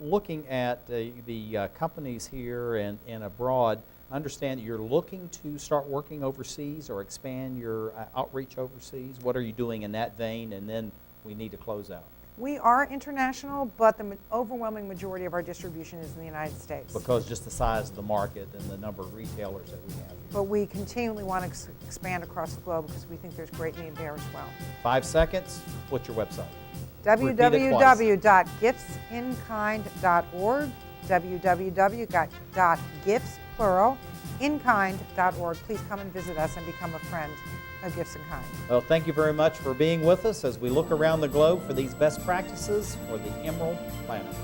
Looking at the companies here and abroad, I understand that you're looking to start working overseas or expand your outreach overseas. What are you doing in that vein? And then we need to close out. We are international, but the overwhelming majority of our distribution is in the United States. Because just the size of the market and the number of retailers that we have. But we continually want to expand across the globe because we think there's great need there as well. 5 seconds. What's your website? www.giftsinkind.org. www.gifts.inkind.org. Please come and visit us and become a friend of Gifts in Kind. Well, thank you very much for being with us as we look around the globe for these best practices for the Emerald Planet.